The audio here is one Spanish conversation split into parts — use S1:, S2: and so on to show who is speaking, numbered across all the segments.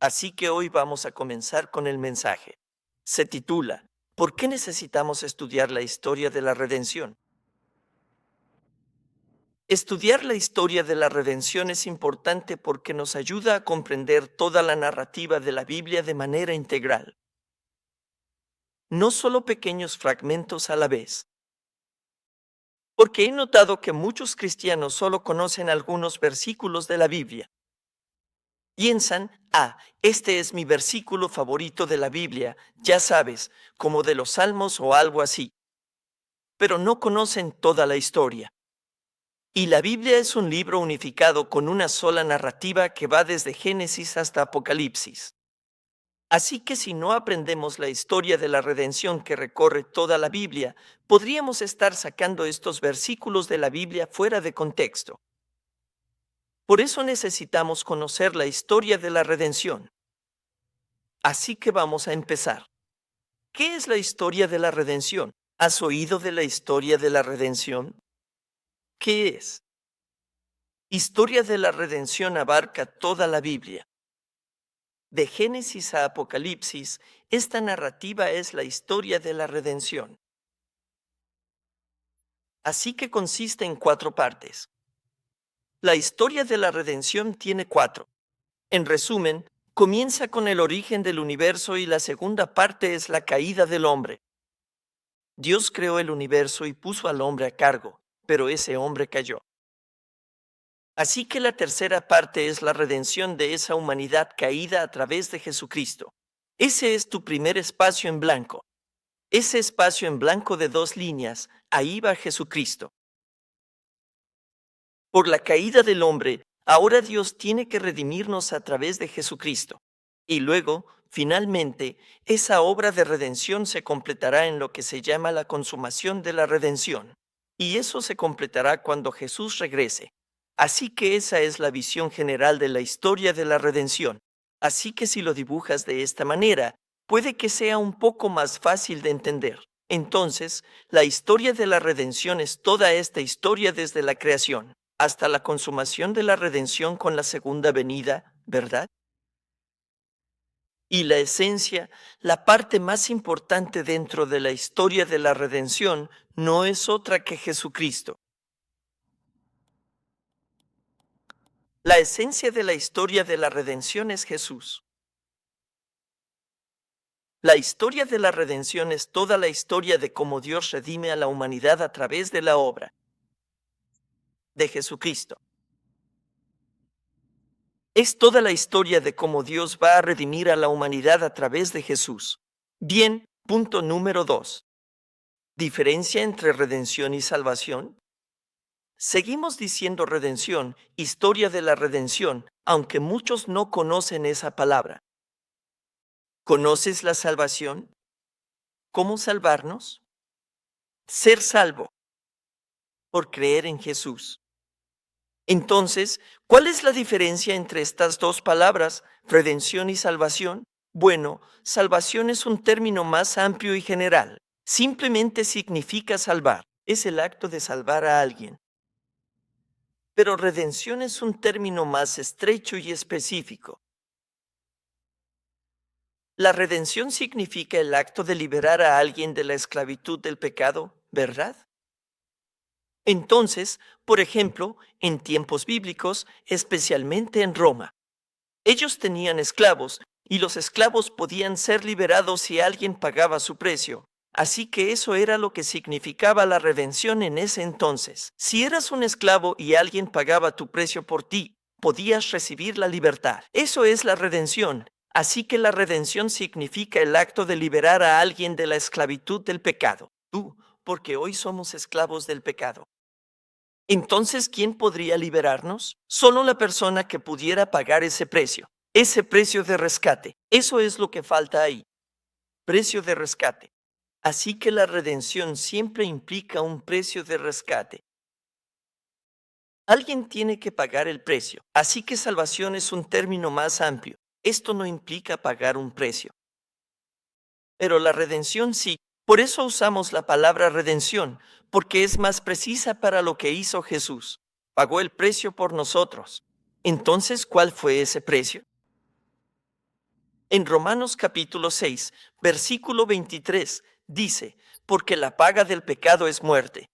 S1: Así que hoy vamos a comenzar con el mensaje. Se titula, ¿Por qué necesitamos estudiar la historia de la redención? Estudiar la historia de la redención es importante porque nos ayuda a comprender toda la narrativa de la Biblia de manera integral, no solo pequeños fragmentos a la vez. Porque he notado que muchos cristianos solo conocen algunos versículos de la Biblia. Piensan, este es mi versículo favorito de la Biblia, ya sabes, como de los Salmos o algo así. Pero no conocen toda la historia. Y la Biblia es un libro unificado con una sola narrativa que va desde Génesis hasta Apocalipsis. Así que si no aprendemos la historia de la redención que recorre toda la Biblia, podríamos estar sacando estos versículos de la Biblia fuera de contexto. Por eso necesitamos conocer la historia de la redención. Así que vamos a empezar. ¿Qué es la historia de la redención? ¿Has oído de la historia de la redención? ¿Qué es? Historia de la redención abarca toda la Biblia. De Génesis a Apocalipsis, esta narrativa es la historia de la redención. Así que consiste en 4 partes. La historia de la redención tiene 4. En resumen, comienza con el origen del universo y la segunda parte es la caída del hombre. Dios creó el universo y puso al hombre a cargo, pero ese hombre cayó. Así que la tercera parte es la redención de esa humanidad caída a través de Jesucristo. Ese es tu primer espacio en blanco. Ese espacio en blanco de 2 líneas, ahí va Jesucristo. Por la caída del hombre, ahora Dios tiene que redimirnos a través de Jesucristo. Y luego, finalmente, esa obra de redención se completará en lo que se llama la consumación de la redención. Y eso se completará cuando Jesús regrese. Así que esa es la visión general de la historia de la redención. Así que si lo dibujas de esta manera, puede que sea un poco más fácil de entender. Entonces, la historia de la redención es toda esta historia desde la creación hasta la consumación de la redención con la segunda venida, ¿verdad? Y la esencia, la parte más importante dentro de la historia de la redención, no es otra que Jesucristo. La esencia de la historia de la redención es Jesús. La historia de la redención es toda la historia de cómo Dios redime a la humanidad a través de la obra de Jesucristo. Es toda la historia de cómo Dios va a redimir a la humanidad a través de Jesús. Bien, punto número 2. ¿Diferencia entre redención y salvación? Seguimos diciendo redención, historia de la redención, aunque muchos no conocen esa palabra. ¿Conoces la salvación? ¿Cómo salvarnos? Ser salvo por creer en Jesús. Entonces, ¿cuál es la diferencia entre estas 2 palabras, redención y salvación? Bueno, salvación es un término más amplio y general. Simplemente significa salvar. Es el acto de salvar a alguien. Pero redención es un término más estrecho y específico. La redención significa el acto de liberar a alguien de la esclavitud del pecado, ¿verdad? Entonces, por ejemplo, en tiempos bíblicos, especialmente en Roma, ellos tenían esclavos y los esclavos podían ser liberados si alguien pagaba su precio. Así que eso era lo que significaba la redención en ese entonces. Si eras un esclavo y alguien pagaba tu precio por ti, podías recibir la libertad. Eso es la redención. Así que la redención significa el acto de liberar a alguien de la esclavitud del pecado. Tú, porque hoy somos esclavos del pecado. Entonces, ¿quién podría liberarnos? Solo la persona que pudiera pagar ese precio de rescate. Eso es lo que falta ahí. Precio de rescate. Así que la redención siempre implica un precio de rescate. Alguien tiene que pagar el precio. Así que salvación es un término más amplio. Esto no implica pagar un precio. Pero la redención sí. Por eso usamos la palabra redención, porque es más precisa para lo que hizo Jesús. Pagó el precio por nosotros. Entonces, ¿cuál fue ese precio? En Romanos capítulo 6, versículo 23, dice, porque la paga del pecado es muerte.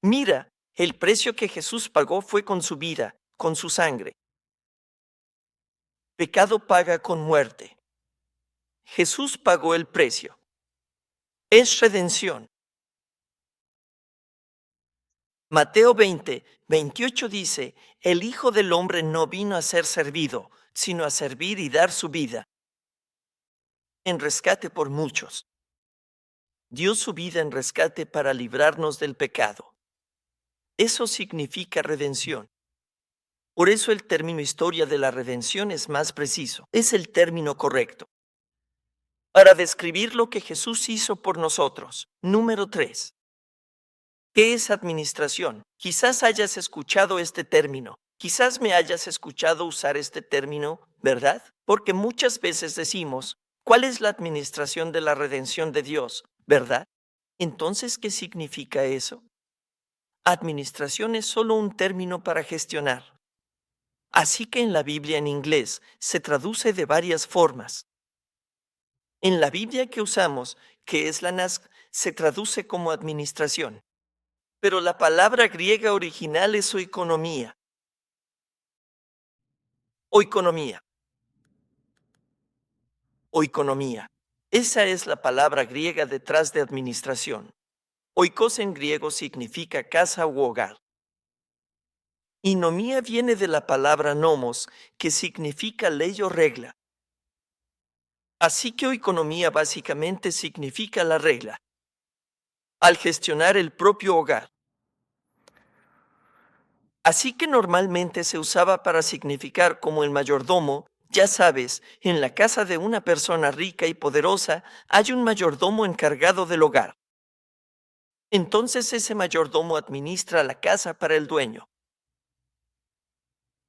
S1: Mira, el precio que Jesús pagó fue con su vida, con su sangre. Pecado paga con muerte. Jesús pagó el precio. Es redención. Mateo 20, 28 dice, el Hijo del Hombre no vino a ser servido, sino a servir y dar su vida en rescate por muchos. Dio su vida en rescate para librarnos del pecado. Eso significa redención. Por eso el término historia de la redención es más preciso. Es el término correcto para describir lo que Jesús hizo por nosotros. Número 3. ¿Qué es administración? Quizás hayas escuchado este término. Quizás me hayas escuchado usar este término, ¿verdad? Porque muchas veces decimos, ¿cuál es la administración de la redención de Dios? ¿Verdad? Entonces, ¿qué significa eso? Administración es solo un término para gestionar. Así que en la Biblia en inglés se traduce de varias formas. En la Biblia que usamos, que es la NASC, se traduce como administración. Pero la palabra griega original es oikonomía. Oikonomía. Oikonomía. Esa es la palabra griega detrás de administración. Oikos en griego significa casa u hogar. Y nomía viene de la palabra nomos, que significa ley o regla. Así que oikonomía básicamente significa la regla. Al gestionar el propio hogar. Así que normalmente se usaba para significar como el mayordomo. Ya sabes, en la casa de una persona rica y poderosa hay un mayordomo encargado del hogar. Entonces ese mayordomo administra la casa para el dueño.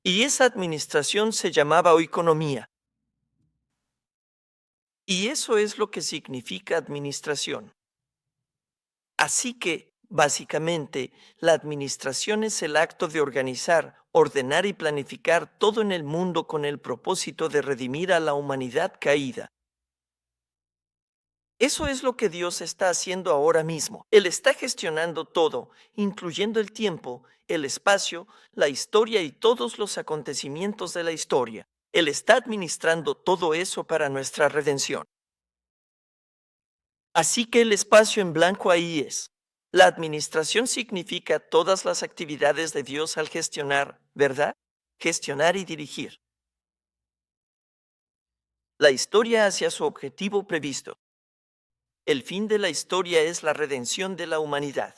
S1: Y esa administración se llamaba oikonomía. Y eso es lo que significa administración. Así que, básicamente, la administración es el acto de organizar, ordenar y planificar todo en el mundo con el propósito de redimir a la humanidad caída. Eso es lo que Dios está haciendo ahora mismo. Él está gestionando todo, incluyendo el tiempo, el espacio, la historia y todos los acontecimientos de la historia. Él está administrando todo eso para nuestra redención. Así que el espacio en blanco ahí es. La administración significa todas las actividades de Dios al gestionar, ¿verdad? Gestionar y dirigir la historia hacia su objetivo previsto. El fin de la historia es la redención de la humanidad.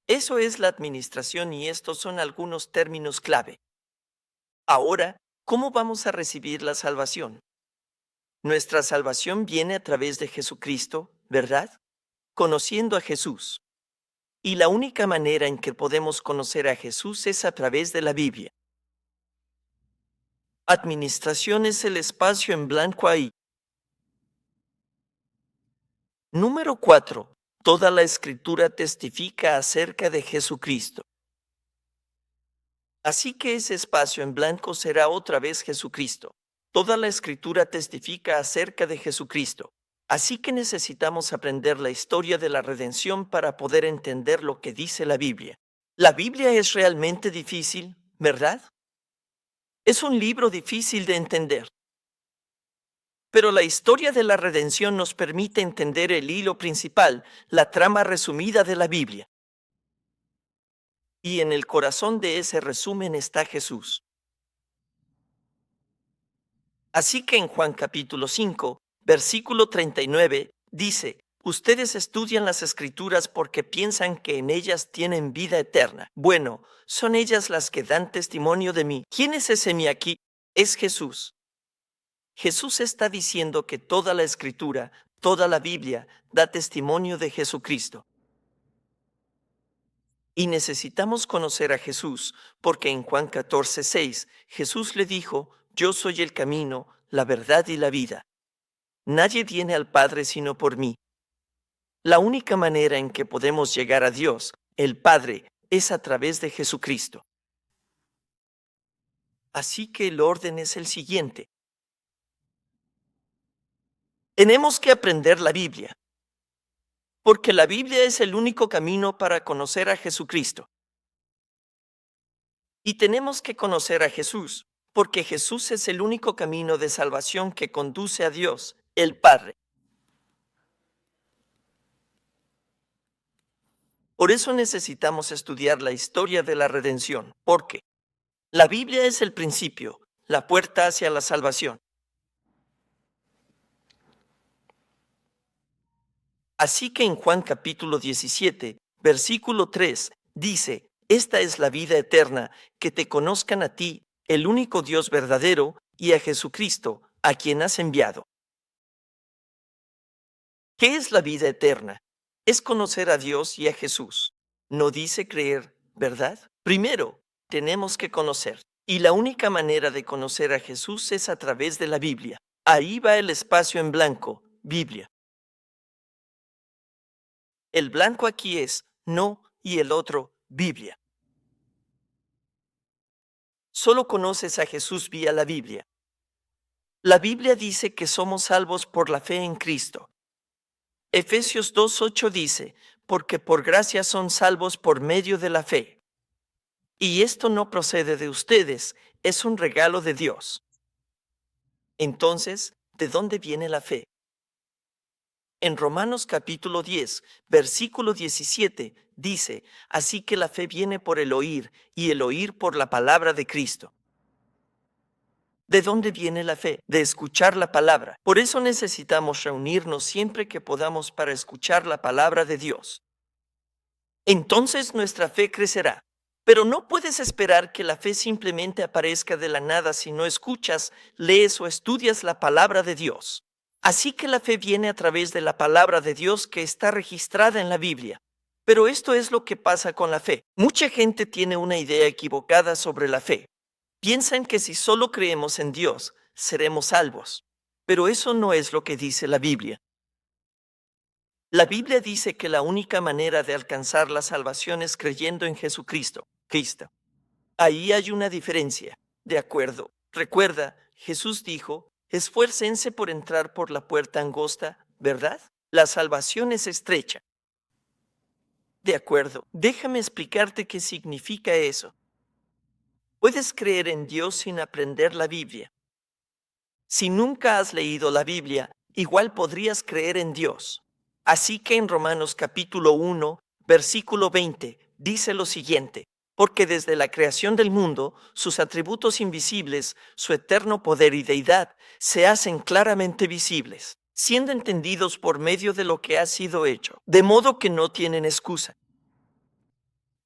S1: Eso es la administración y estos son algunos términos clave. Ahora, ¿cómo vamos a recibir la salvación? Nuestra salvación viene a través de Jesucristo, ¿verdad? Conociendo a Jesús. Y la única manera en que podemos conocer a Jesús es a través de la Biblia. Administración es el espacio en blanco ahí. Número 4. Toda la escritura testifica acerca de Jesucristo. Así que ese espacio en blanco será otra vez Jesucristo. Toda la escritura testifica acerca de Jesucristo. Así que necesitamos aprender la historia de la redención para poder entender lo que dice la Biblia. La Biblia es realmente difícil, ¿verdad? Es un libro difícil de entender. Pero la historia de la redención nos permite entender el hilo principal, la trama resumida de la Biblia. Y en el corazón de ese resumen está Jesús. Así que en Juan capítulo 5, versículo 39, dice, ustedes estudian las escrituras porque piensan que en ellas tienen vida eterna. Bueno, son ellas las que dan testimonio de mí. ¿Quién es ese mí aquí? Es Jesús. Jesús está diciendo que toda la escritura, toda la Biblia, da testimonio de Jesucristo. Y necesitamos conocer a Jesús, porque en Juan 14:6, Jesús le dijo, yo soy el camino, la verdad y la vida. Nadie viene al Padre sino por mí. La única manera en que podemos llegar a Dios, el Padre, es a través de Jesucristo. Así que el orden es el siguiente. Tenemos que aprender la Biblia, porque la Biblia es el único camino para conocer a Jesucristo. Y tenemos que conocer a Jesús, porque Jesús es el único camino de salvación que conduce a Dios, el Padre. Por eso necesitamos estudiar la historia de la redención, porque la Biblia es el principio, la puerta hacia la salvación. Así que en Juan capítulo 17, versículo 3, dice, esta es la vida eterna, que te conozcan a ti, el único Dios verdadero, y a Jesucristo, a quien has enviado. ¿Qué es la vida eterna? Es conocer a Dios y a Jesús. No dice creer, ¿verdad? Primero, tenemos que conocer. Y la única manera de conocer a Jesús es a través de la Biblia. Ahí va el espacio en blanco, Biblia. El blanco aquí es no y el otro, Biblia. Solo conoces a Jesús vía la Biblia. La Biblia dice que somos salvos por la fe en Cristo. Efesios 2:8 dice, porque por gracia son salvos por medio de la fe. Y esto no procede de ustedes, es un regalo de Dios. Entonces, ¿de dónde viene la fe? En Romanos capítulo 10, versículo 17, dice, así que la fe viene por el oír, y el oír por la palabra de Cristo. ¿De dónde viene la fe? De escuchar la palabra. Por eso necesitamos reunirnos siempre que podamos para escuchar la palabra de Dios. Entonces nuestra fe crecerá. Pero no puedes esperar que la fe simplemente aparezca de la nada si no escuchas, lees o estudias la palabra de Dios. Así que la fe viene a través de la palabra de Dios que está registrada en la Biblia. Pero esto es lo que pasa con la fe. Mucha gente tiene una idea equivocada sobre la fe. Piensan que si solo creemos en Dios, seremos salvos. Pero eso no es lo que dice la Biblia. La Biblia dice que la única manera de alcanzar la salvación es creyendo en Jesucristo, Cristo. Ahí hay una diferencia. De acuerdo. Recuerda, Jesús dijo, esfuércense por entrar por la puerta angosta, ¿verdad? La salvación es estrecha. De acuerdo. Déjame explicarte qué significa eso. Puedes creer en Dios sin aprender la Biblia. Si nunca has leído la Biblia, igual podrías creer en Dios. Así que en Romanos capítulo 1, versículo 20, dice lo siguiente, porque desde la creación del mundo, sus atributos invisibles, su eterno poder y deidad, se hacen claramente visibles, siendo entendidos por medio de lo que ha sido hecho, de modo que no tienen excusa.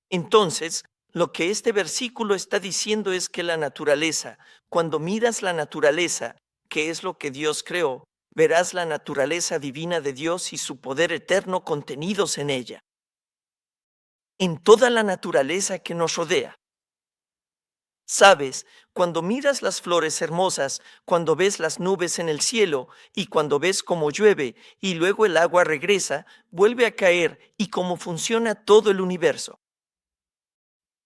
S1: Entonces, lo que este versículo está diciendo es que la naturaleza, cuando miras la naturaleza, que es lo que Dios creó, verás la naturaleza divina de Dios y su poder eterno contenidos en ella, en toda la naturaleza que nos rodea. Sabes, cuando miras las flores hermosas, cuando ves las nubes en el cielo y cuando ves cómo llueve y luego el agua regresa, vuelve a caer y cómo funciona todo el universo.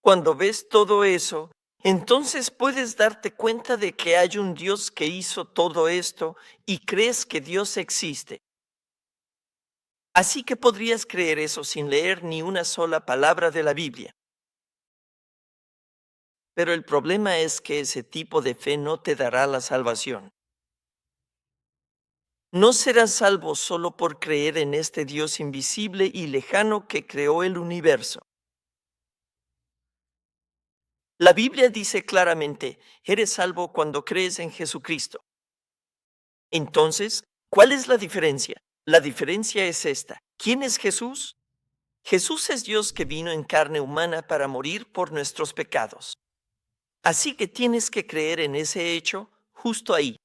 S1: Cuando ves todo eso, entonces puedes darte cuenta de que hay un Dios que hizo todo esto y crees que Dios existe. Así que podrías creer eso sin leer ni una sola palabra de la Biblia. Pero el problema es que ese tipo de fe no te dará la salvación. No serás salvo solo por creer en este Dios invisible y lejano que creó el universo. La Biblia dice claramente, eres salvo cuando crees en Jesucristo. Entonces, ¿cuál es la diferencia? La diferencia es esta. ¿Quién es Jesús? Jesús es Dios que vino en carne humana para morir por nuestros pecados. Así que tienes que creer en ese hecho justo ahí.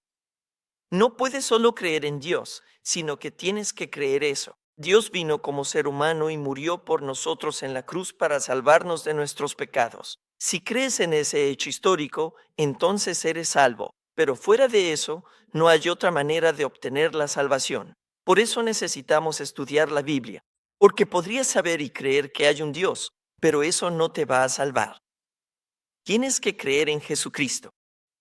S1: No puedes solo creer en Dios, sino que tienes que creer eso. Dios vino como ser humano y murió por nosotros en la cruz para salvarnos de nuestros pecados. Si crees en ese hecho histórico, entonces eres salvo. Pero fuera de eso, no hay otra manera de obtener la salvación. Por eso necesitamos estudiar la Biblia, porque podrías saber y creer que hay un Dios, pero eso no te va a salvar. Tienes que creer en Jesucristo.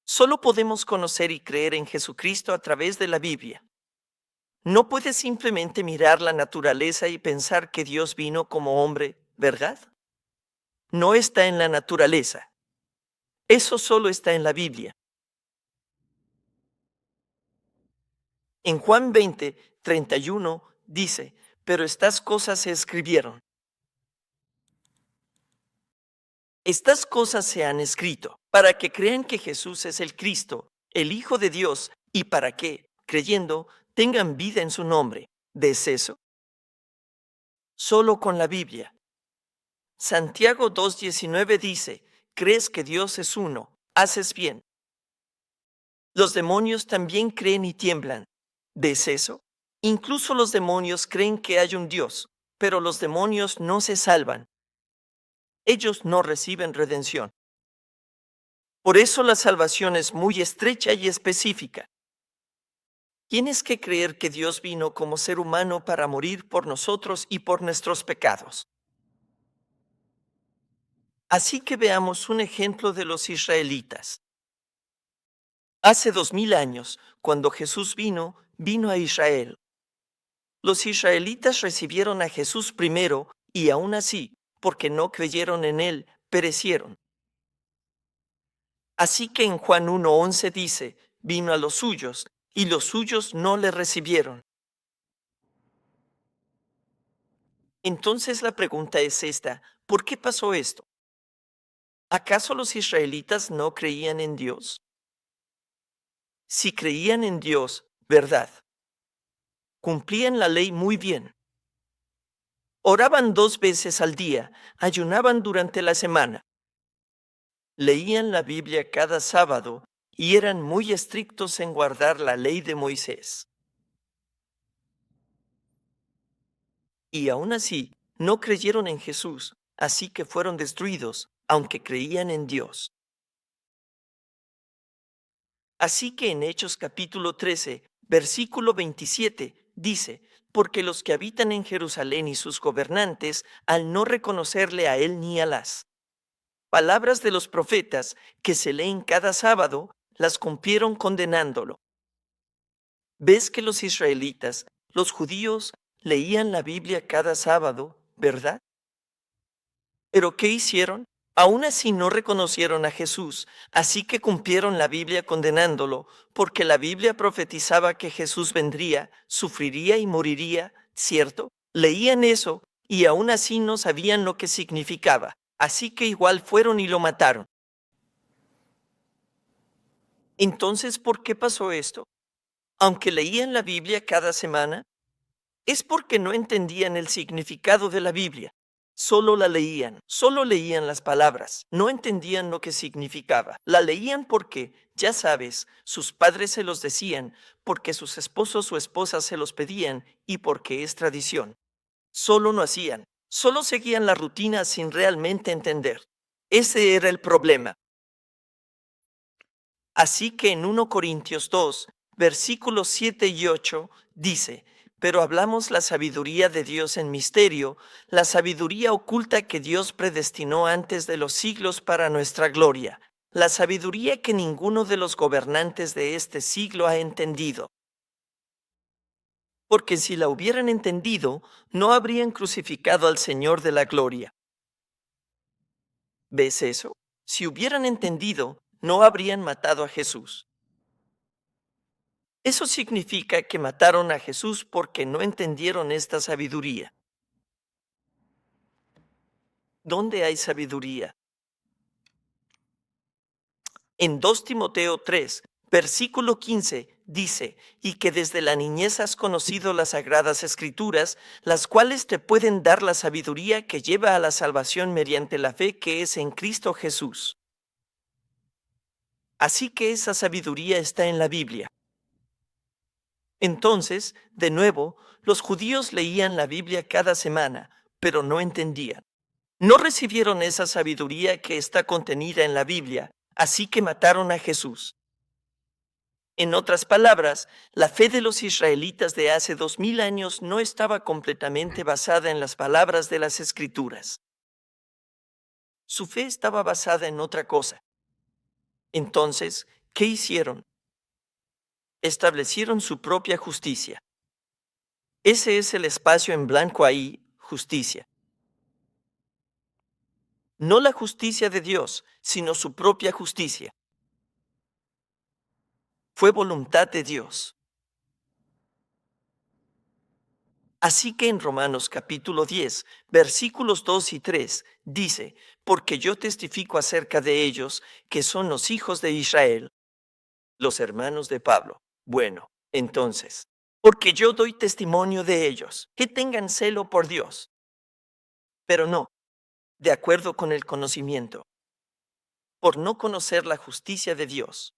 S1: Solo podemos conocer y creer en Jesucristo a través de la Biblia. No puedes simplemente mirar la naturaleza y pensar que Dios vino como hombre, ¿verdad? No está en la naturaleza. Eso solo está en la Biblia. En Juan 20:31 dice, pero estas cosas se escribieron. Estas cosas se han escrito para que crean que Jesús es el Cristo, el Hijo de Dios, y para que, creyendo, tengan vida en su nombre. ¿Ves eso? Solo con la Biblia. Santiago 2:19 dice, crees que Dios es uno, haces bien. Los demonios también creen y tiemblan. ¿Ves eso? Incluso los demonios creen que hay un Dios, pero los demonios no se salvan. Ellos no reciben redención. Por eso la salvación es muy estrecha y específica. Tienes que creer que Dios vino como ser humano para morir por nosotros y por nuestros pecados. Así que veamos un ejemplo de los israelitas. Hace 2000 años, cuando Jesús vino a Israel. Los israelitas recibieron a Jesús primero y aún así, porque no creyeron en él, perecieron. Así que en Juan 1:11 dice, vino a los suyos y los suyos no le recibieron. Entonces la pregunta es esta, ¿por qué pasó esto? ¿Acaso los israelitas no creían en Dios? Si creían en Dios, ¿verdad? Cumplían la ley muy bien. Oraban 2 veces al día, ayunaban durante la semana. Leían la Biblia cada sábado y eran muy estrictos en guardar la ley de Moisés. Y aún así, no creyeron en Jesús, así que fueron destruidos, aunque creían en Dios. Así que en Hechos capítulo 13, versículo 27, dice, porque los que habitan en Jerusalén y sus gobernantes, al no reconocerle a él ni a las palabras de los profetas que se leen cada sábado, las cumplieron condenándolo. ¿Ves que los israelitas, los judíos, leían la Biblia cada sábado, verdad? ¿Pero qué hicieron? Aún así no reconocieron a Jesús, así que cumplieron la Biblia condenándolo, porque la Biblia profetizaba que Jesús vendría, sufriría y moriría, ¿cierto? Leían eso y aún así no sabían lo que significaba, así que igual fueron y lo mataron. Entonces, ¿por qué pasó esto? Aunque leían la Biblia cada semana, es porque no entendían el significado de la Biblia. Solo la leían, solo leían las palabras, no entendían lo que significaba. La leían porque, ya sabes, sus padres se los decían, porque sus esposos o esposas se los pedían y porque es tradición. Solo no hacían, solo seguían la rutina sin realmente entender. Ese era el problema. Así que en 1 Corintios 2, versículos 7 y 8, dice, pero hablamos la sabiduría de Dios en misterio, la sabiduría oculta que Dios predestinó antes de los siglos para nuestra gloria, la sabiduría que ninguno de los gobernantes de este siglo ha entendido. Porque si la hubieran entendido, no habrían crucificado al Señor de la gloria. ¿Ves eso? Si hubieran entendido, no habrían matado a Jesús. Eso significa que mataron a Jesús porque no entendieron esta sabiduría. ¿Dónde hay sabiduría? En 2 Timoteo 3, versículo 15, dice, y que desde la niñez has conocido las sagradas escrituras, las cuales te pueden dar la sabiduría que lleva a la salvación mediante la fe que es en Cristo Jesús. Así que esa sabiduría está en la Biblia. Entonces, de nuevo, los judíos leían la Biblia cada semana, pero no entendían. No recibieron esa sabiduría que está contenida en la Biblia, así que mataron a Jesús. En otras palabras, la fe de los israelitas de hace 2000 años no estaba completamente basada en las palabras de las Escrituras. Su fe estaba basada en otra cosa. Entonces, ¿qué hicieron? Establecieron su propia justicia. Ese es el espacio en blanco ahí, justicia. No la justicia de Dios, sino su propia justicia. Fue voluntad de Dios. Así que en Romanos capítulo 10, versículos 2 y 3, dice, porque yo testifico acerca de ellos que son los hijos de Israel, los hermanos de Pablo. Bueno, entonces, porque yo doy testimonio de ellos, que tengan celo por Dios, pero no, de acuerdo con el conocimiento, por no conocer la justicia de Dios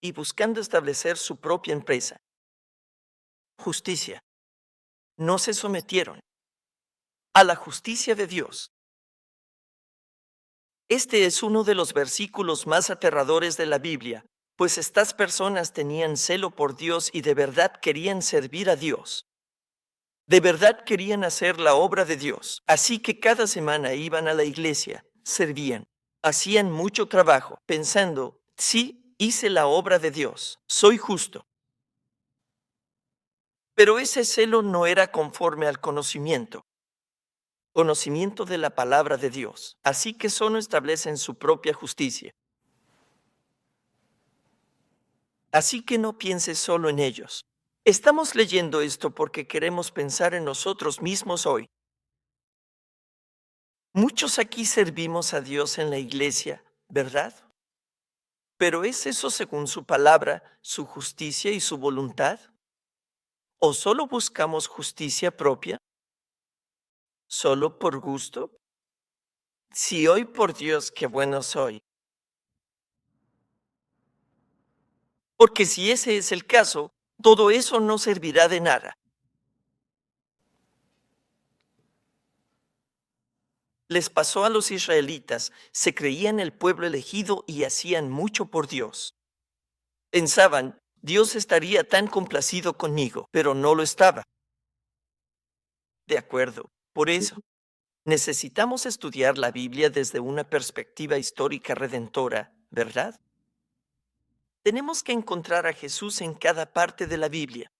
S1: y buscando establecer su propia empresa. Justicia. No se sometieron a la justicia de Dios. Este es uno de los versículos más aterradores de la Biblia, pues estas personas tenían celo por Dios y de verdad querían servir a Dios. De verdad querían hacer la obra de Dios. Así que cada semana iban a la iglesia, servían, hacían mucho trabajo, pensando, sí, hice la obra de Dios, soy justo. Pero ese celo no era conforme al conocimiento de la palabra de Dios. Así que solo establecen su propia justicia. Así que no pienses solo en ellos. Estamos leyendo esto porque queremos pensar en nosotros mismos hoy. Muchos aquí servimos a Dios en la iglesia, ¿verdad? Pero ¿es eso según su palabra, su justicia y su voluntad? ¿O solo buscamos justicia propia? ¿Solo por gusto? Si hoy por Dios, qué bueno soy. Porque si ese es el caso, todo eso no servirá de nada. Les pasó a los israelitas, se creían el pueblo elegido y hacían mucho por Dios. Pensaban, Dios estaría tan complacido conmigo, pero no lo estaba. De acuerdo. Por eso, necesitamos estudiar la Biblia desde una perspectiva histórica redentora, ¿verdad? Tenemos que encontrar a Jesús en cada parte de la Biblia,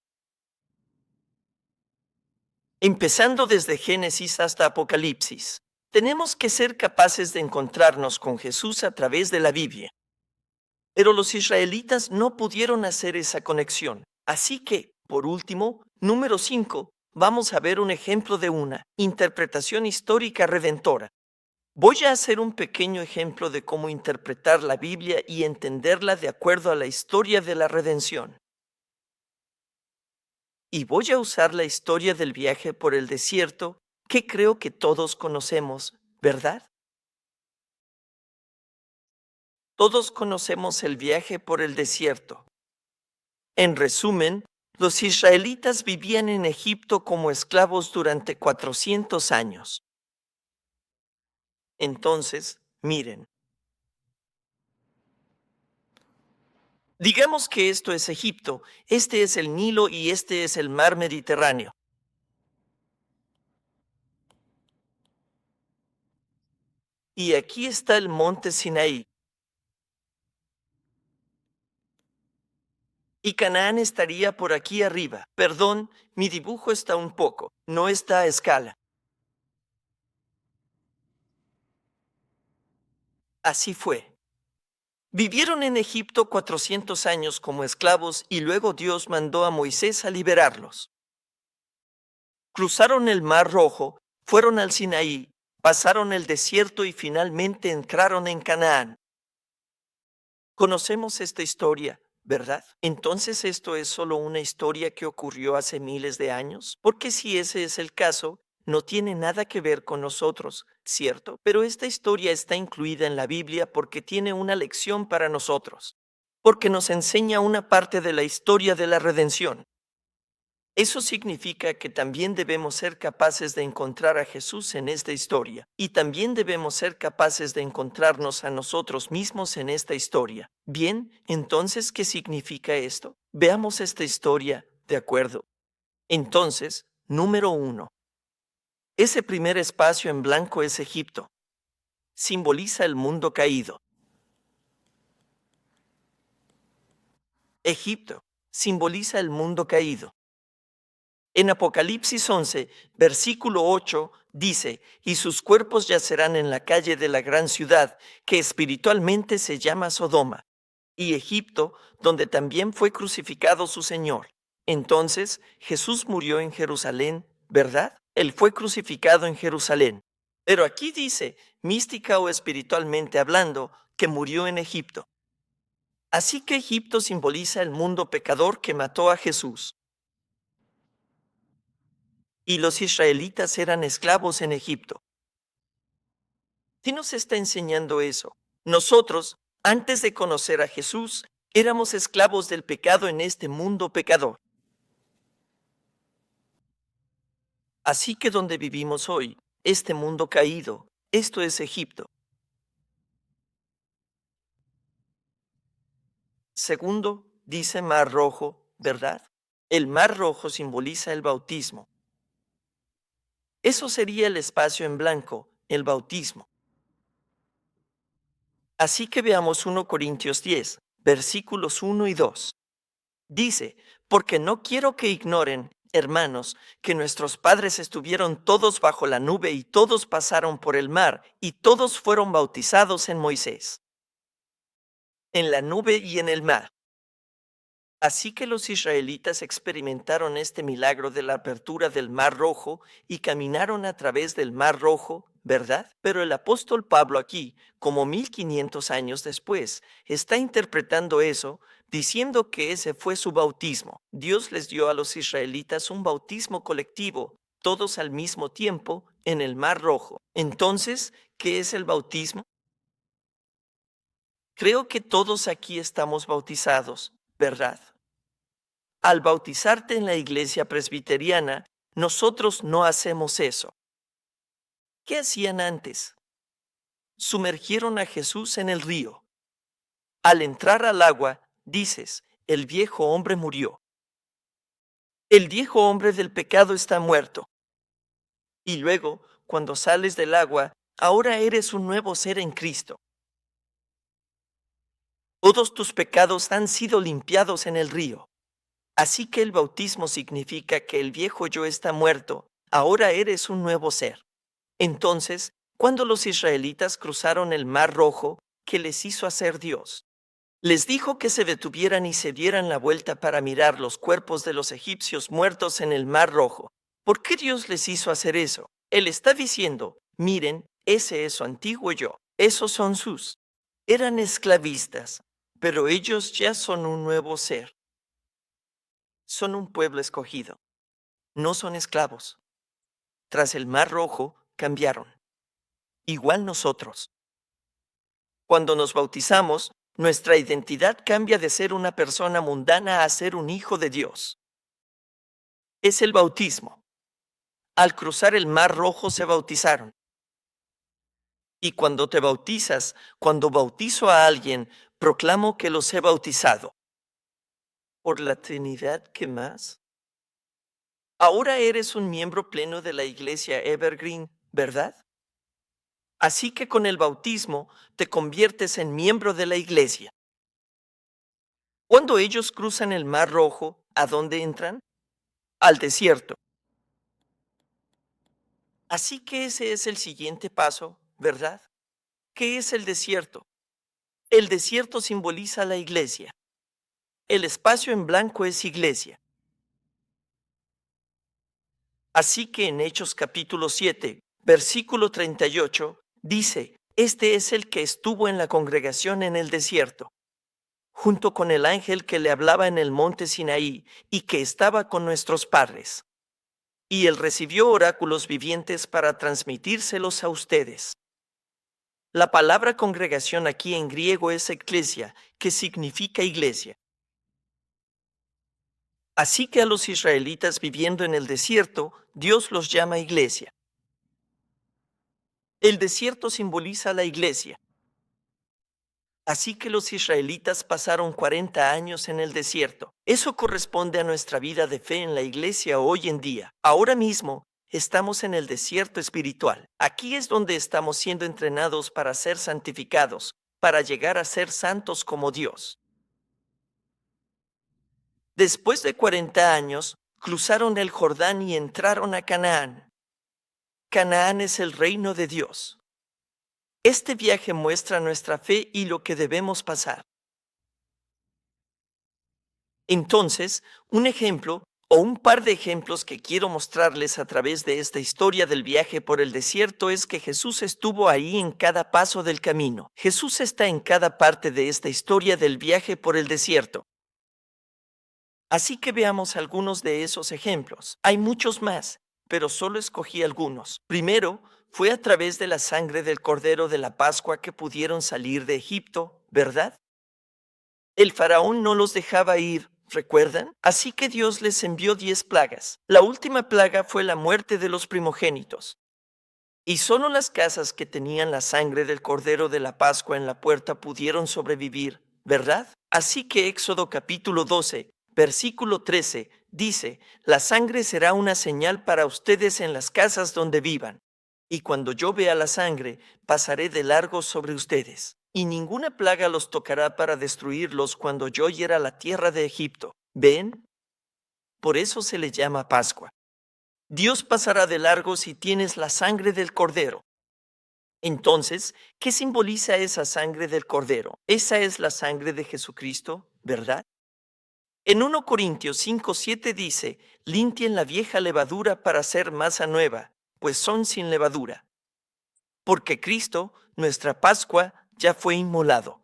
S1: empezando desde Génesis hasta Apocalipsis. Tenemos que ser capaces de encontrarnos con Jesús a través de la Biblia. Pero los israelitas no pudieron hacer esa conexión. Así que, por último, número 5, vamos a ver un ejemplo de una interpretación histórica redentora. Voy a hacer un pequeño ejemplo de cómo interpretar la Biblia y entenderla de acuerdo a la historia de la redención. Y voy a usar la historia del viaje por el desierto, que creo que todos conocemos, ¿verdad? Todos conocemos el viaje por el desierto. En resumen, los israelitas vivían en Egipto como esclavos durante 400 años. Entonces, miren, digamos que esto es Egipto, este es el Nilo y este es el mar Mediterráneo. Y aquí está el monte Sinaí. Y Canaán estaría por aquí arriba. Perdón, mi dibujo está un poco, no está a escala. Así fue. Vivieron en Egipto 400 años como esclavos y luego Dios mandó a Moisés a liberarlos. Cruzaron el Mar Rojo, fueron al Sinaí, pasaron el desierto y finalmente entraron en Canaán. Conocemos esta historia, ¿verdad? Entonces esto es solo una historia que ocurrió hace miles de años, porque si ese es el caso, no tiene nada que ver con nosotros, ¿cierto? Pero esta historia está incluida en la Biblia porque tiene una lección para nosotros, porque nos enseña una parte de la historia de la redención. Eso significa que también debemos ser capaces de encontrar a Jesús en esta historia y también debemos ser capaces de encontrarnos a nosotros mismos en esta historia. Bien, entonces, ¿qué significa esto? Veamos esta historia, ¿de acuerdo? Entonces, número 1. Ese primer espacio en blanco es Egipto. Simboliza el mundo caído. Egipto simboliza el mundo caído. En Apocalipsis 11, versículo 8, dice, y sus cuerpos yacerán en la calle de la gran ciudad, que espiritualmente se llama Sodoma, y Egipto, donde también fue crucificado su Señor. Entonces, Jesús murió en Jerusalén, ¿verdad? Él fue crucificado en Jerusalén. Pero aquí dice, mística o espiritualmente hablando, que murió en Egipto. Así que Egipto simboliza el mundo pecador que mató a Jesús. Y los israelitas eran esclavos en Egipto. ¿Qué nos está enseñando eso? Nosotros, antes de conocer a Jesús, éramos esclavos del pecado en este mundo pecador. Así que donde vivimos hoy, este mundo caído, esto es Egipto. Segundo, dice Mar Rojo, ¿verdad? El Mar Rojo simboliza el bautismo. Eso sería el espacio en blanco, el bautismo. Así que veamos 1 Corintios 10, versículos 1 y 2. Dice, porque no quiero que ignoren, hermanos, que nuestros padres estuvieron todos bajo la nube y todos pasaron por el mar y todos fueron bautizados en Moisés, en la nube y en el mar. Así que los israelitas experimentaron este milagro de la apertura del Mar Rojo y caminaron a través del Mar Rojo, ¿verdad? Pero el apóstol Pablo aquí, como 1500 años después, está interpretando eso, diciendo que ese fue su bautismo. Dios les dio a los israelitas un bautismo colectivo, todos al mismo tiempo, en el Mar Rojo. Entonces, ¿qué es el bautismo? Creo que todos aquí estamos bautizados, ¿verdad? Al bautizarte en la iglesia presbiteriana, nosotros no hacemos eso. ¿Qué hacían antes? Sumergieron a Jesús en el río. Al entrar al agua, dices, el viejo hombre murió. El viejo hombre del pecado está muerto. Y luego, cuando sales del agua, ahora eres un nuevo ser en Cristo. Todos tus pecados han sido limpiados en el río. Así que el bautismo significa que el viejo yo está muerto, ahora eres un nuevo ser. Entonces, cuando los israelitas cruzaron el Mar Rojo, ¿qué les hizo hacer Dios? Les dijo que se detuvieran y se dieran la vuelta para mirar los cuerpos de los egipcios muertos en el Mar Rojo. ¿Por qué Dios les hizo hacer eso? Él está diciendo, miren, ese es su antiguo yo, esos son sus. Eran esclavistas, pero ellos ya son un nuevo ser. Son un pueblo escogido. No son esclavos. Tras el Mar Rojo, cambiaron. Igual nosotros. Cuando nos bautizamos, nuestra identidad cambia de ser una persona mundana a ser un hijo de Dios. Es el bautismo. Al cruzar el Mar Rojo se bautizaron. Y cuando te bautizas, cuando bautizo a alguien, proclamo que los he bautizado. ¿Por la Trinidad qué más? Ahora eres un miembro pleno de la iglesia Evergreen, ¿verdad? Así que con el bautismo te conviertes en miembro de la iglesia. Cuando ellos cruzan el Mar Rojo, ¿a dónde entran? Al desierto. Así que ese es el siguiente paso, ¿verdad? ¿Qué es el desierto? El desierto simboliza la iglesia. El espacio en blanco es iglesia. Así que en Hechos capítulo 7, versículo 38, dice, este es el que estuvo en la congregación en el desierto, junto con el ángel que le hablaba en el monte Sinaí y que estaba con nuestros padres. Y él recibió oráculos vivientes para transmitírselos a ustedes. La palabra congregación aquí en griego es eclesia, que significa iglesia. Así que a los israelitas viviendo en el desierto, Dios los llama iglesia. El desierto simboliza la iglesia. Así que los israelitas pasaron 40 años en el desierto. Eso corresponde a nuestra vida de fe en la iglesia hoy en día. Ahora mismo estamos en el desierto espiritual. Aquí es donde estamos siendo entrenados para ser santificados, para llegar a ser santos como Dios. Después de 40 años, cruzaron el Jordán y entraron a Canaán. Canaán es el reino de Dios. Este viaje muestra nuestra fe y lo que debemos pasar. Entonces, un ejemplo o un par de ejemplos que quiero mostrarles a través de esta historia del viaje por el desierto es que Jesús estuvo ahí en cada paso del camino. Jesús está en cada parte de esta historia del viaje por el desierto. Así que veamos algunos de esos ejemplos. Hay muchos más, pero solo escogí algunos. Primero, fue a través de la sangre del Cordero de la Pascua que pudieron salir de Egipto, ¿verdad? El faraón no los dejaba ir, ¿recuerdan? Así que Dios les envió 10 plagas. La última plaga fue la muerte de los primogénitos. Y solo las casas que tenían la sangre del Cordero de la Pascua en la puerta pudieron sobrevivir, ¿verdad? Así que Éxodo capítulo 12, versículo 13, dice: la sangre será una señal para ustedes en las casas donde vivan. Y cuando yo vea la sangre, pasaré de largo sobre ustedes. Y ninguna plaga los tocará para destruirlos cuando yo hiera la tierra de Egipto. ¿Ven? Por eso se le llama Pascua. Dios pasará de largo si tienes la sangre del Cordero. Entonces, ¿qué simboliza esa sangre del Cordero? Esa es la sangre de Jesucristo, ¿verdad? En 1 Corintios 5:7 dice: limpien la vieja levadura para hacer masa nueva, pues son sin levadura. Porque Cristo, nuestra Pascua, ya fue inmolado.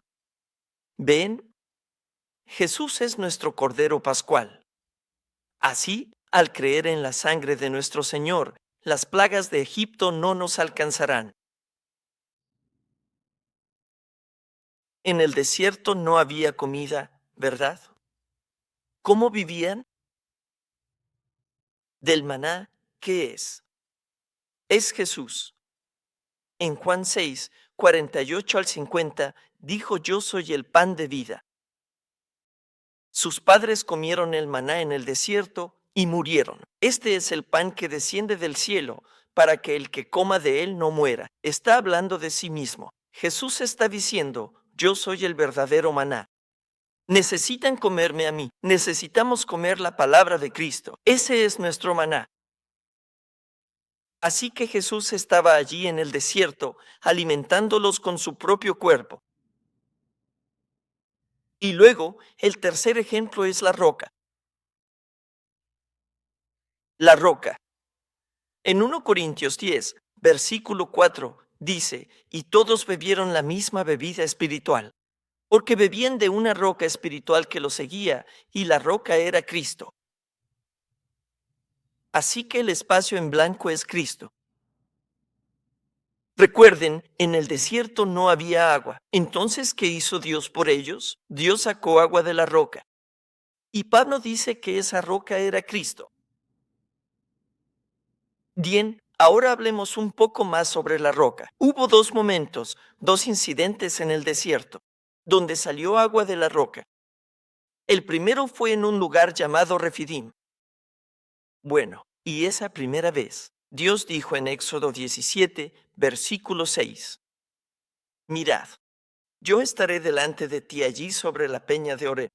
S1: ¿Ven? Jesús es nuestro Cordero Pascual. Así, al creer en la sangre de nuestro Señor, las plagas de Egipto no nos alcanzarán. En el desierto no había comida, ¿verdad? ¿Cómo vivían? Del maná, ¿qué es? Es Jesús. En Juan 6, 48 al 50, dijo: yo soy el pan de vida. Sus padres comieron el maná en el desierto y murieron. Este es el pan que desciende del cielo, para que el que coma de él no muera. Está hablando de sí mismo. Jesús está diciendo: yo soy el verdadero maná. Necesitan comerme a mí. Necesitamos comer la palabra de Cristo. Ese es nuestro maná. Así que Jesús estaba allí en el desierto, alimentándolos con su propio cuerpo. Y luego, el tercer ejemplo es la roca. La roca. En 1 Corintios 10, versículo 4, dice: y todos bebieron la misma bebida espiritual, porque bebían de una roca espiritual que los seguía, y la roca era Cristo. Así que el espacio en blanco es Cristo. Recuerden, en el desierto no había agua. Entonces, ¿qué hizo Dios por ellos? Dios sacó agua de la roca. Y Pablo dice que esa roca era Cristo. Bien, ahora hablemos un poco más sobre la roca. Hubo dos momentos, dos incidentes en el desierto, donde salió agua de la roca. El primero fue en un lugar llamado Refidim. Bueno, y esa primera vez, Dios dijo en Éxodo 17, versículo 6: mirad, yo estaré delante de ti allí sobre la peña de Oreb,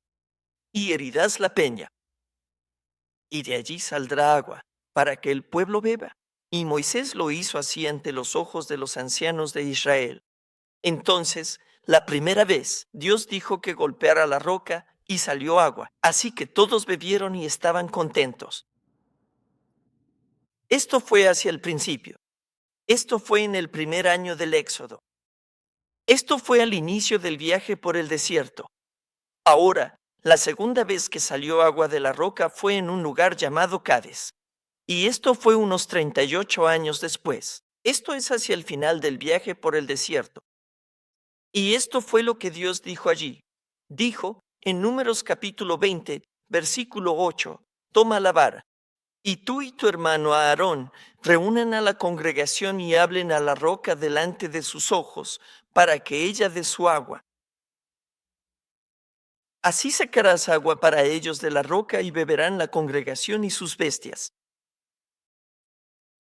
S1: y herirás la peña, y de allí saldrá agua, para que el pueblo beba. Y Moisés lo hizo así ante los ojos de los ancianos de Israel. Entonces, la primera vez, Dios dijo que golpeara la roca y salió agua. Así que todos bebieron y estaban contentos. Esto fue hacia el principio. Esto fue en el primer año del Éxodo. Esto fue al inicio del viaje por el desierto. Ahora, la segunda vez que salió agua de la roca fue en un lugar llamado Cades. Y esto fue unos 38 años después. Esto es hacia el final del viaje por el desierto. Y esto fue lo que Dios dijo allí. Dijo en Números capítulo 20, versículo 8, toma la vara, y tú y tu hermano Aarón reúnan a la congregación y hablen a la roca delante de sus ojos, para que ella dé su agua. Así sacarás agua para ellos de la roca y beberán la congregación y sus bestias.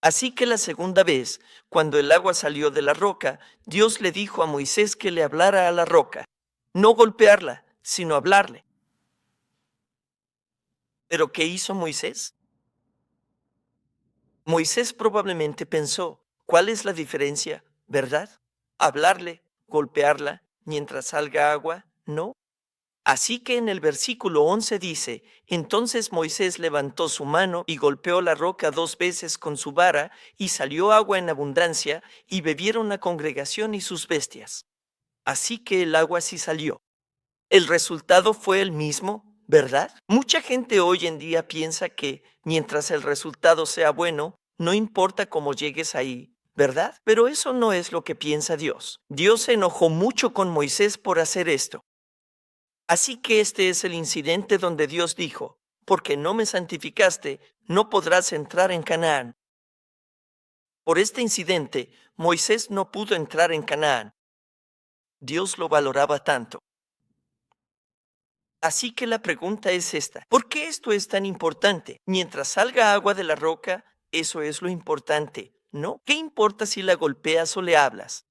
S1: Así que la segunda vez, cuando el agua salió de la roca, Dios le dijo a Moisés que le hablara a la roca, no golpearla, sino hablarle. ¿Pero qué hizo Moisés? Moisés probablemente pensó, ¿cuál es la diferencia, verdad? ¿Hablarle, golpearla, mientras salga agua? No. Así que en el versículo 11 dice, entonces Moisés levantó su mano y golpeó la roca 2 veces con su vara, y salió agua en abundancia, y bebieron la congregación y sus bestias. Así que el agua sí salió. El resultado fue el mismo, ¿verdad? Mucha gente hoy en día piensa que, mientras el resultado sea bueno, no importa cómo llegues ahí, ¿verdad? Pero eso no es lo que piensa Dios. Dios se enojó mucho con Moisés por hacer esto. Así que este es el incidente donde Dios dijo, porque no me santificaste, no podrás entrar en Canaán. Por este incidente, Moisés no pudo entrar en Canaán. Dios lo valoraba tanto. Así que la pregunta es esta, ¿por qué esto es tan importante? Mientras salga agua de la roca, eso es lo importante, ¿no? ¿Qué importa si la golpeas o le hablas?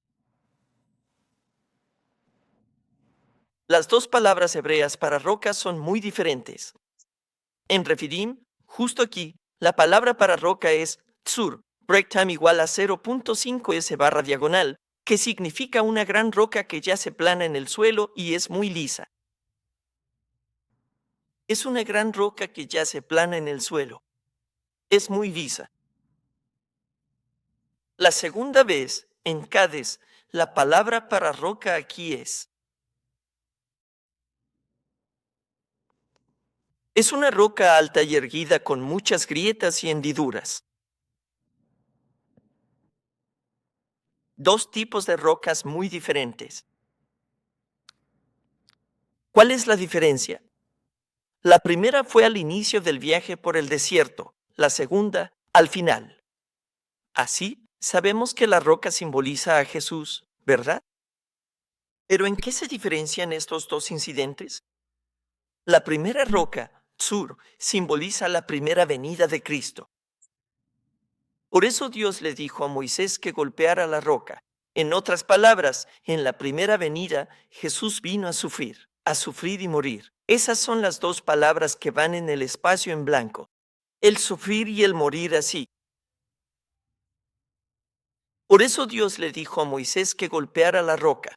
S1: Las dos palabras hebreas para roca son muy diferentes. En Refidim, justo aquí, la palabra para roca es tsur, break time igual a 0.5 s barra diagonal, que significa una gran roca que yace plana en el suelo y es muy lisa. Es una gran roca que yace plana en el suelo. Es muy lisa. La segunda vez, en Cádiz, la palabra para roca aquí es una roca alta y erguida con muchas grietas y hendiduras. Dos tipos de rocas muy diferentes. ¿Cuál es la diferencia? La primera fue al inicio del viaje por el desierto, la segunda al final. Así, sabemos que la roca simboliza a Jesús, ¿verdad? Pero ¿en qué se diferencian estos dos incidentes? La primera roca, Tsur, simboliza la primera venida de Cristo. Por eso Dios le dijo a Moisés que golpeara la roca. En otras palabras, en la primera venida, Jesús vino a sufrir y morir. Esas son las dos palabras que van en el espacio en blanco. El sufrir y el morir así. Por eso Dios le dijo a Moisés que golpeara la roca.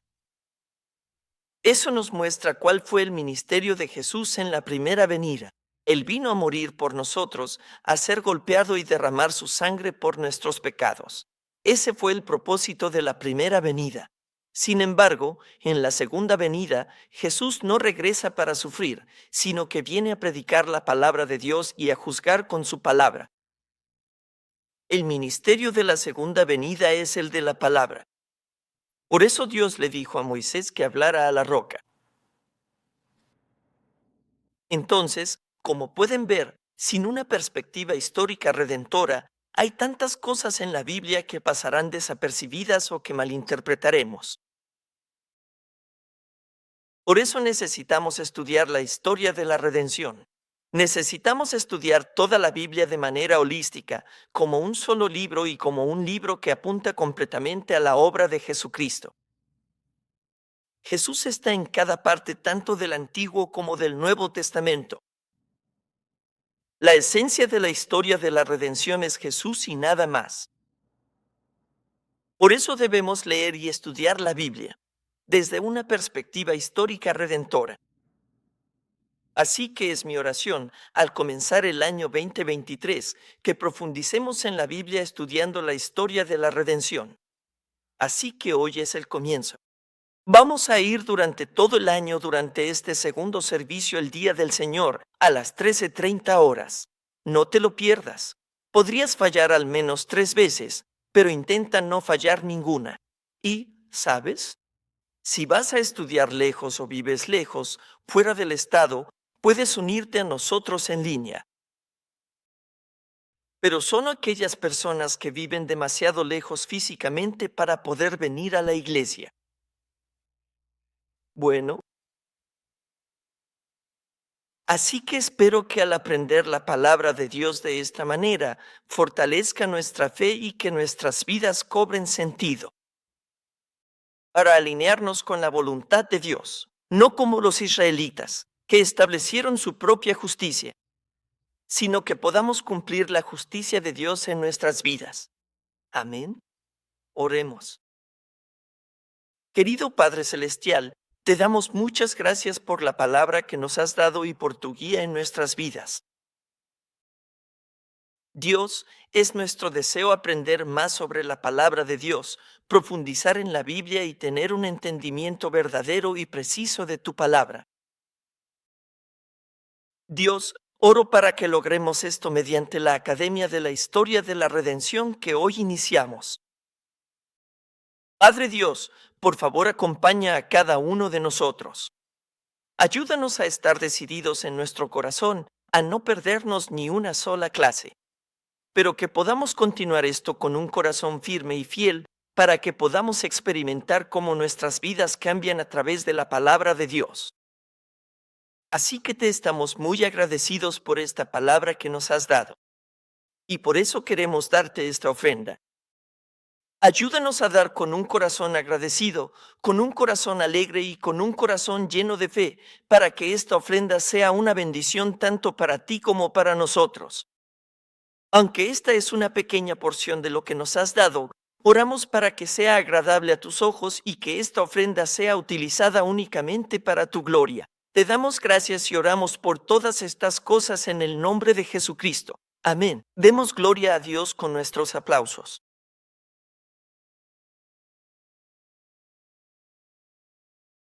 S1: Eso nos muestra cuál fue el ministerio de Jesús en la primera venida. Él vino a morir por nosotros, a ser golpeado y derramar su sangre por nuestros pecados. Ese fue el propósito de la primera venida. Sin embargo, en la segunda venida, Jesús no regresa para sufrir, sino que viene a predicar la palabra de Dios y a juzgar con su palabra. El ministerio de la segunda venida es el de la palabra. Por eso Dios le dijo a Moisés que hablara a la roca. Entonces, como pueden ver, sin una perspectiva histórica redentora, hay tantas cosas en la Biblia que pasarán desapercibidas o que malinterpretaremos. Por eso necesitamos estudiar la historia de la redención. Necesitamos estudiar toda la Biblia de manera holística, como un solo libro y como un libro que apunta completamente a la obra de Jesucristo. Jesús está en cada parte tanto del Antiguo como del Nuevo Testamento. La esencia de la historia de la redención es Jesús y nada más. Por eso debemos leer y estudiar la Biblia, desde una perspectiva histórica redentora. Así que es mi oración, al comenzar el año 2023, que profundicemos en la Biblia estudiando la historia de la redención. Así que hoy es el comienzo. Vamos a ir durante todo el año durante este segundo servicio el Día del Señor, a las 13:30 horas. No te lo pierdas. Podrías fallar al menos 3 veces, pero intenta no fallar ninguna. Y, ¿sabes? Si vas a estudiar lejos o vives lejos, fuera del estado, puedes unirte a nosotros en línea. Pero son aquellas personas que viven demasiado lejos físicamente para poder venir a la iglesia. Bueno, así que espero que al aprender la palabra de Dios de esta manera, fortalezca nuestra fe y que nuestras vidas cobren sentido, para alinearnos con la voluntad de Dios, no como los israelitas, que establecieron su propia justicia, sino que podamos cumplir la justicia de Dios en nuestras vidas. Amén. Oremos. Querido Padre Celestial, te damos muchas gracias por la palabra que nos has dado y por tu guía en nuestras vidas. Dios, es nuestro deseo aprender más sobre la palabra de Dios, profundizar en la Biblia y tener un entendimiento verdadero y preciso de tu palabra. Dios, oro para que logremos esto mediante la Academia de la Historia de la Redención que hoy iniciamos. Padre Dios, por favor acompaña a cada uno de nosotros. Ayúdanos a estar decididos en nuestro corazón a no perdernos ni una sola clase, pero que podamos continuar esto con un corazón firme y fiel para que podamos experimentar cómo nuestras vidas cambian a través de la palabra de Dios. Así que te estamos muy agradecidos por esta palabra que nos has dado, y por eso queremos darte esta ofrenda. Ayúdanos a dar con un corazón agradecido, con un corazón alegre y con un corazón lleno de fe, para que esta ofrenda sea una bendición tanto para ti como para nosotros. Aunque esta es una pequeña porción de lo que nos has dado, oramos para que sea agradable a tus ojos y que esta ofrenda sea utilizada únicamente para tu gloria. Te damos gracias y oramos por todas estas cosas en el nombre de Jesucristo. Amén. Demos gloria a Dios con nuestros aplausos.